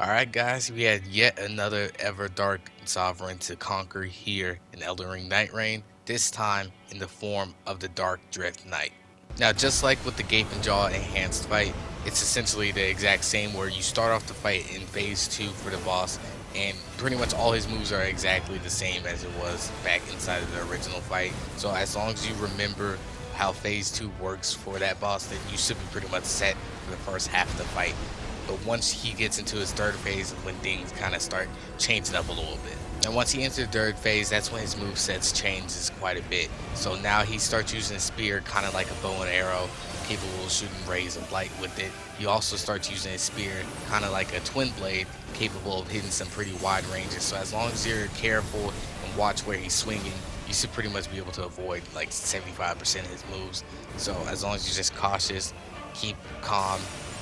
Alright guys, we had yet another Everdark Sovereign to conquer here in Elden Ring Nightreign, this time in the form of the Darkdrift Knight. Now just like with the Gape and Jaw enhanced fight, it's essentially the exact same where you start off the fight in phase 2 for the boss and pretty much all his moves are exactly the same as it was back inside of the original fight. So as long as you remember how phase 2 works for that boss, then you should be pretty much set for the first half of the fight. But once he gets into his third phase, when things kind of start changing up a little bit. And once he enters the third phase, that's when his movesets changes quite a bit. So now he starts using a spear, kind of like a bow and arrow, capable of shooting rays of light with it. He also starts using his spear, kind of like a twin blade, capable of hitting some pretty wide ranges. So as long as you're careful and watch where he's swinging, you should pretty much be able to avoid like 75% of his moves. So as long as you're just cautious, keep calm,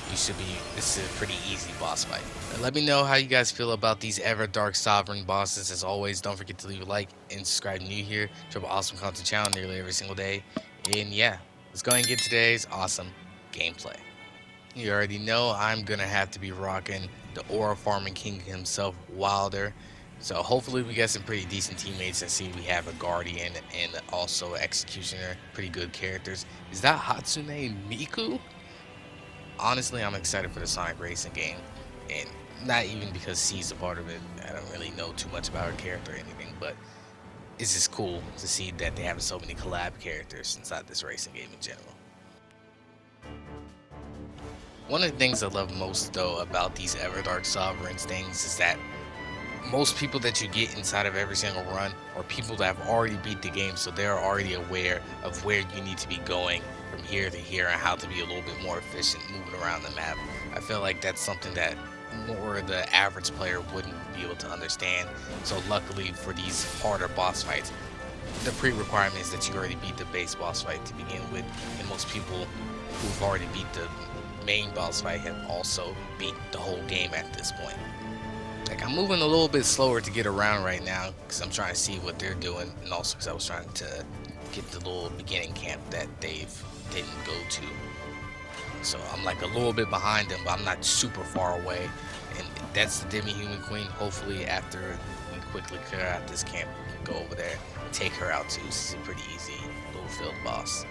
this is a pretty easy boss fight. And let me know how you guys feel about these Everdark Sovereign bosses. As always, don't forget to leave a like and subscribe new here. Drop awesome content channel nearly every single day. And yeah, let's go ahead and get today's awesome gameplay. You already know I'm gonna have to be rocking the aura farming king himself, Wilder. So hopefully we get some pretty decent teammates. I see we have a guardian and also executioner, pretty good characters. Is that Hatsune Miku? Honestly, I'm excited for the Sonic Racing game, and not even because C's a part of it. I don't really know too much about her character or anything, but it's just cool to see that they have so many collab characters inside this racing game in general. One of the things I love most, though, about these Everdark Sovereigns things is that most people that you get inside of every single run are people that have already beat the game, so they're already aware of where you need to be going from here to here and how to be a little bit more efficient moving around the map. I feel like that's something that more the average player wouldn't be able to understand. So luckily for these harder boss fights, the pre-requirement is that you already beat the base boss fight to begin with, and most people who've already beat the main boss fight have also beat the whole game at this point. Like, I'm moving a little bit slower to get around right now because I'm trying to see what they're doing, and also because I was trying to get the little beginning camp that they didn't go to. So I'm like a little bit behind them, but I'm not super far away. And that's the Demi-Human Queen. Hopefully after we quickly clear out this camp, we can go over there and take her out too. This is a pretty easy little field boss.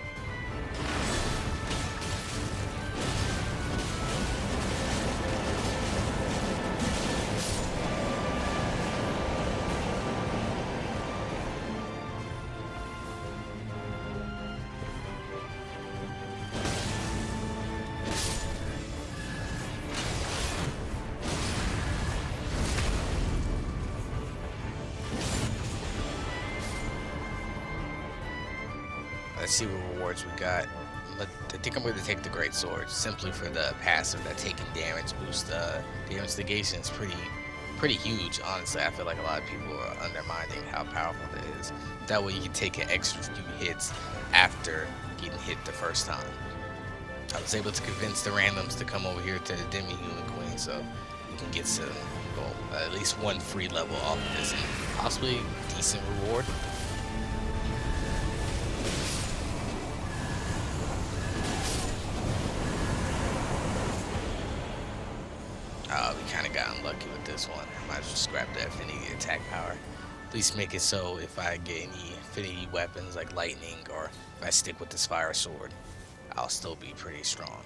Let's see what rewards we got. I think I'm going to take the Great Sword simply for the passive that taking damage boosts the damage negation is pretty huge. Honestly, I feel like a lot of people are undermining how powerful it is. That way you can take an extra few hits after getting hit the first time. I was able to convince the randoms to come over here to the Demi-Human Queen, so we can get some, well, at least one free level off of this and possibly decent reward. We kind of got unlucky with this one. I might just grab the affinity attack power. At least make it so if I get any affinity weapons like lightning, or if I stick with this fire sword, I'll still be pretty strong.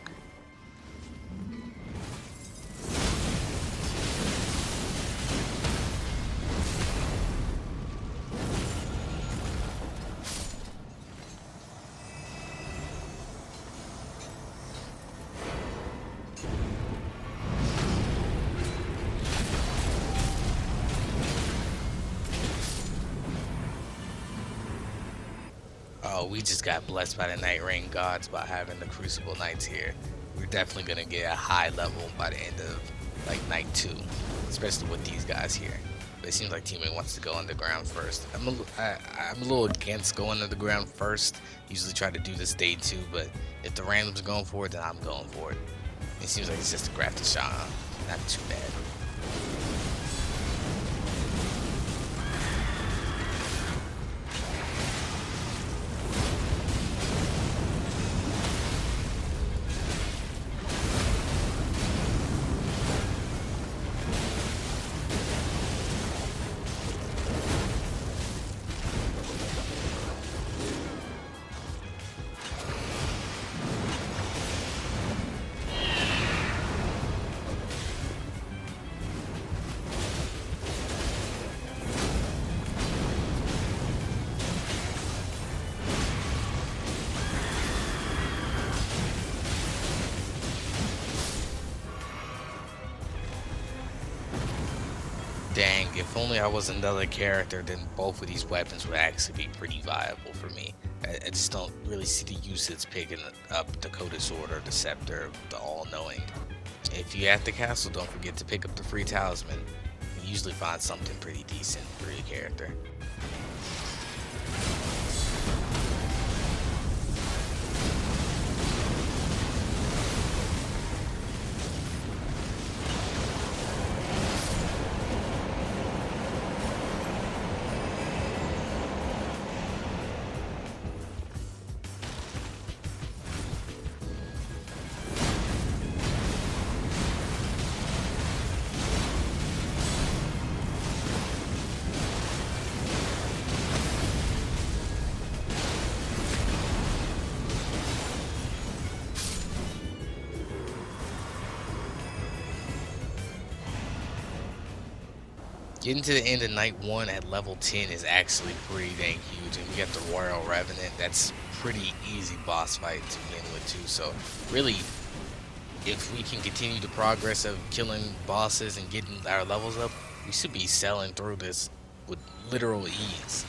Oh, we just got blessed by the Nightreign gods by having the Crucible Knights here. We're definitely gonna get a high level by the end of like night 2, especially with these guys here. But it seems like teammate wants to go underground first. I'm a little against going underground first. Usually try to do this day 2, but if the randoms are going for it, then I'm going for it. It seems like it's just a grafted shot. Not too bad. Dang, if only I was another character, then both of these weapons would actually be pretty viable for me. I just don't really see the usage picking up the Coated Sword or the Scepter, the All-Knowing. If you're at the castle, don't forget to pick up the free talisman. You usually find something pretty decent for your character. Getting to the end of night 1 at level 10 is actually pretty dang huge, and we got the Royal Revenant. That's pretty easy boss fight to begin with too. So really, if we can continue the progress of killing bosses and getting our levels up, we should be selling through this with literal ease.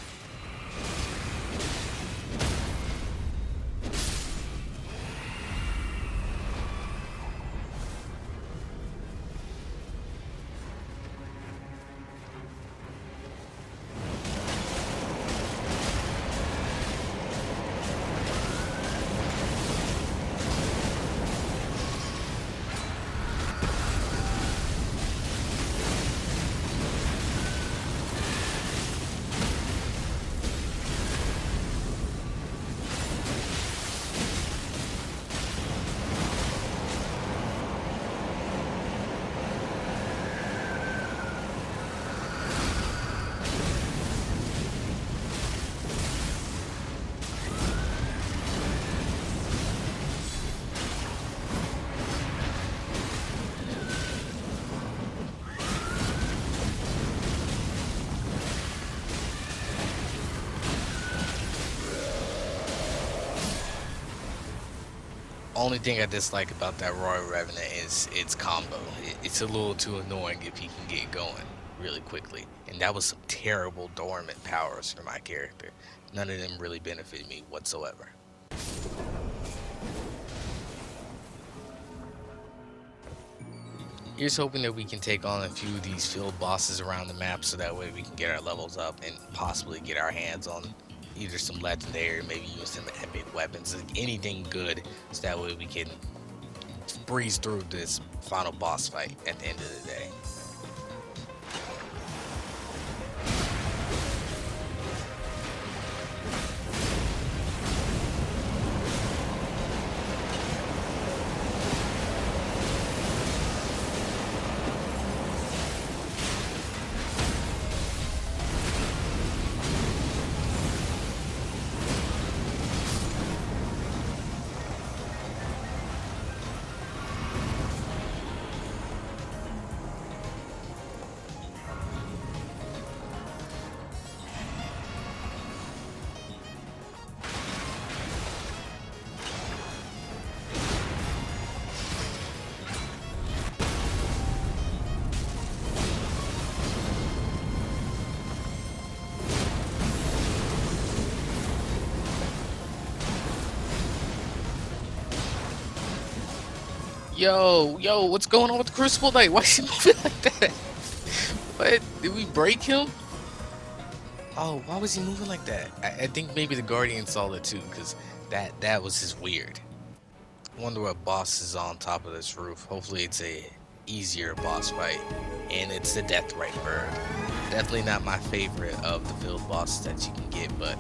Only thing I dislike about that Royal Revenant is its combo. It's a little too annoying if he can get going really quickly. And that was some terrible dormant powers for my character. None of them really benefit me whatsoever. Here's hoping that we can take on a few of these field bosses around the map so that way we can get our levels up and possibly get our hands on either some legendary, maybe use some epic weapons, anything good, so that way we can breeze through this final boss fight at the end of the day. Yo, what's going on with the Crucible Knight? Why is he moving like that? What? Did we break him? Oh, why was he moving like that? I think maybe the Guardian saw it too, because that was just weird. I wonder what boss is on top of this roof. Hopefully it's a easier boss fight. And it's the Deathrite Bird. Definitely not my favorite of the field bosses that you can get, but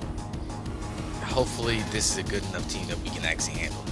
hopefully this is a good enough team that we can actually handle it.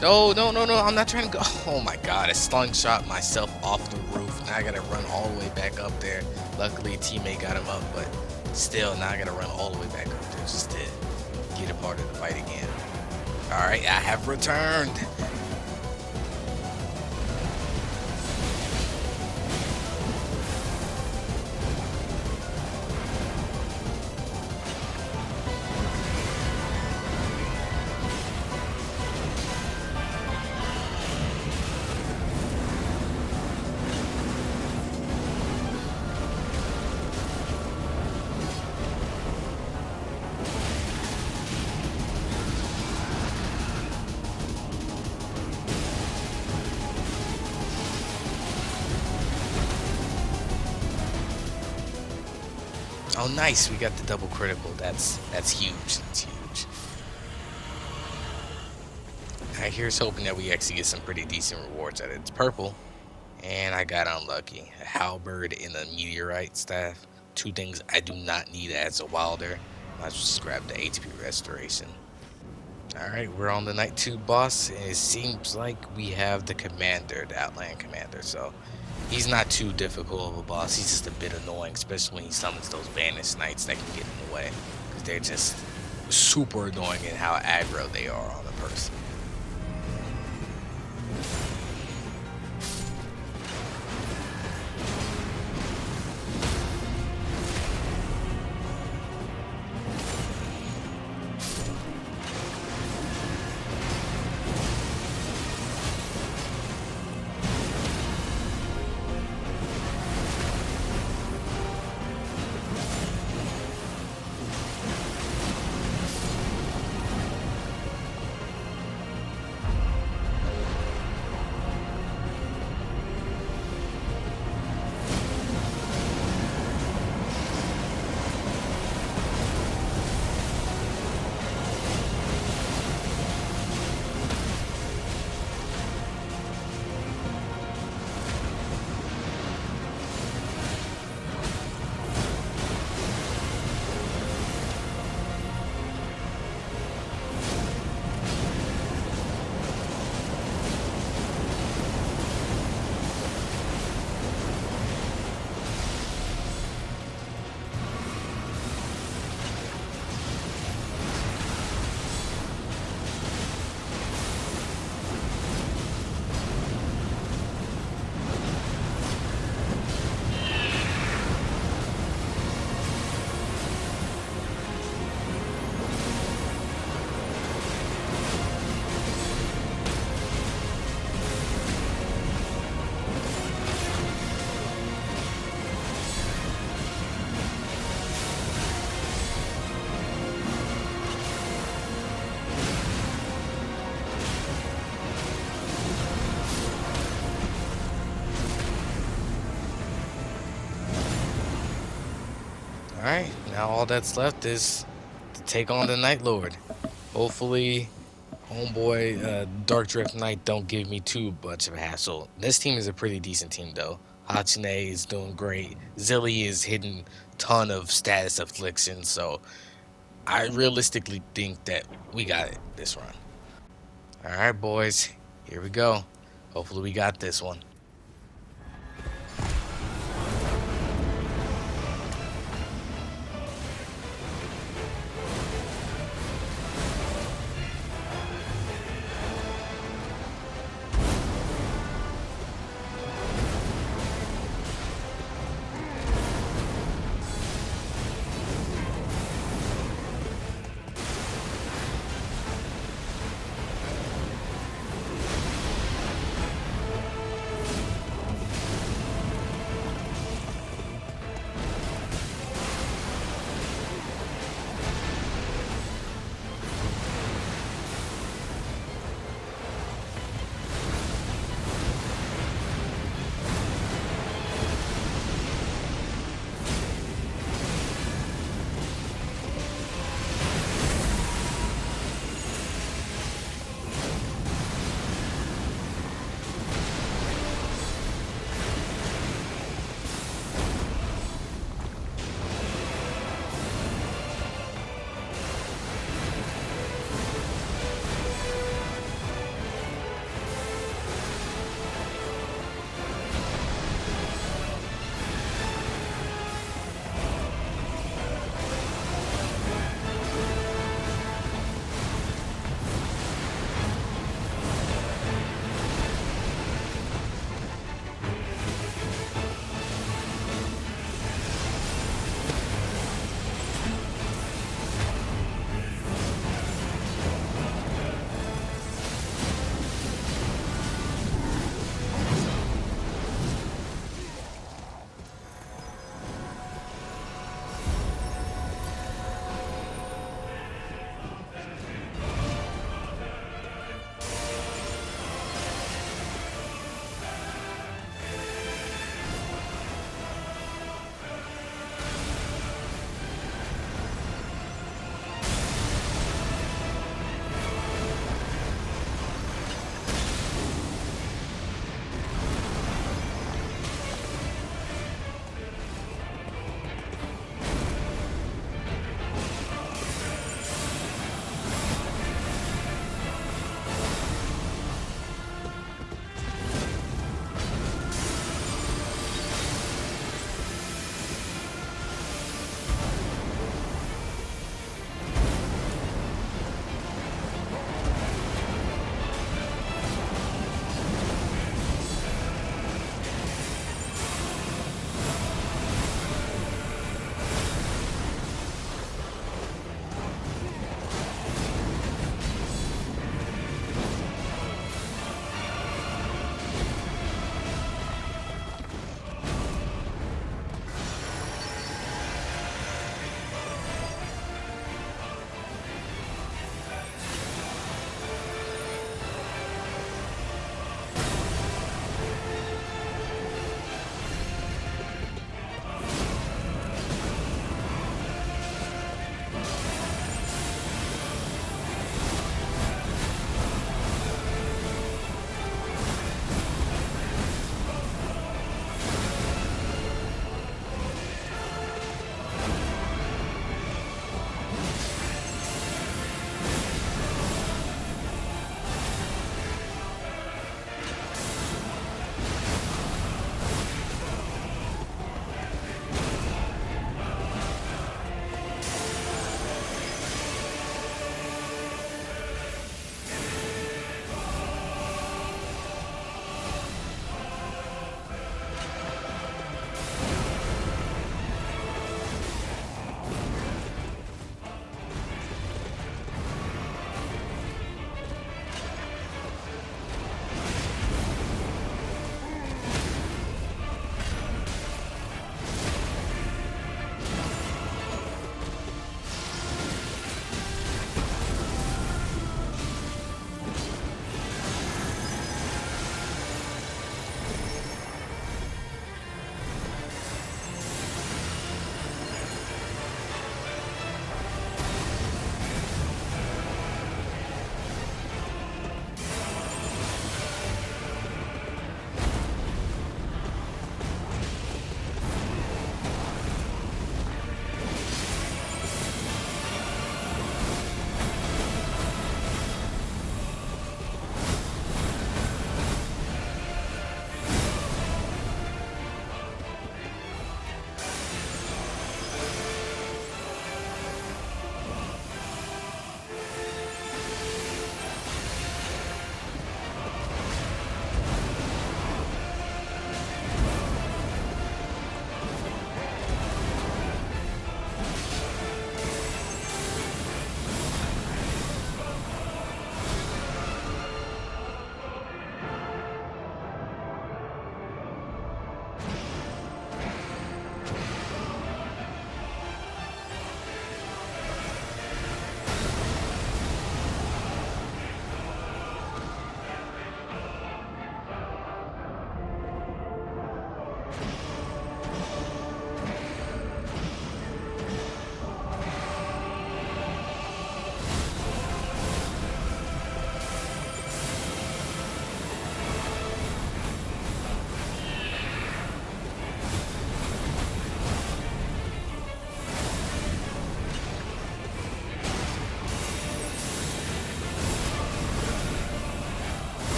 No, no, no, no, I'm not trying to go. Oh my god, I slingshot myself off the roof. Now I gotta run all the way back up there. Luckily, a teammate got him up, but still, now I gotta run all the way back up there just to get a part of the fight again. Alright, I have returned. Oh, nice. We got the double critical. That's huge. That's huge. Alright, here's hoping that we actually get some pretty decent rewards out of it. It's purple, and I got unlucky. A halberd and a meteorite staff. Two things I do not need as a wilder. Might as well just grab the HP restoration. Alright, we're on the night 2 boss, and it seems like we have the commander, the Outland commander, so he's not too difficult of a boss. He's just a bit annoying, especially when he summons those banished knights that can get in the way, because they're just super annoying in how aggro they are on a person. Alright, now all that's left is to take on the Night Lord. Hopefully, homeboy, Darkdrift Knight don't give me too much of a hassle. This team is a pretty decent team, though. Hachine is doing great. Zilly is hitting ton of status afflictions, so I realistically think that we got it this run. Alright, boys, here we go. Hopefully we got this one.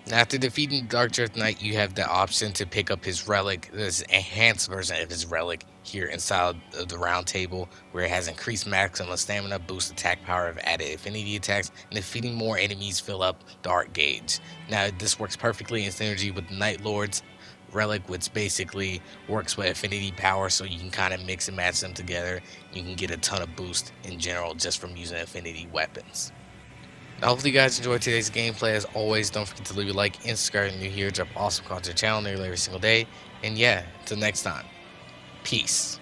Now, after defeating Darkdrift Knight, you have the option to pick up his relic, this enhanced version of his relic here inside of the round table, where it has increased maximum stamina, boost attack power of added affinity attacks, and defeating more enemies fill up the art gauge. Now, this works perfectly in synergy with the Night Lord's relic, which basically works with affinity power, so you can kind of mix and match them together. You can get a ton of boost in general just from using affinity weapons. Now, hopefully you guys enjoyed today's gameplay. As always, don't forget to leave a like and subscribe if you're new here. Drop awesome content to the channel nearly every single day. And yeah, until next time, peace.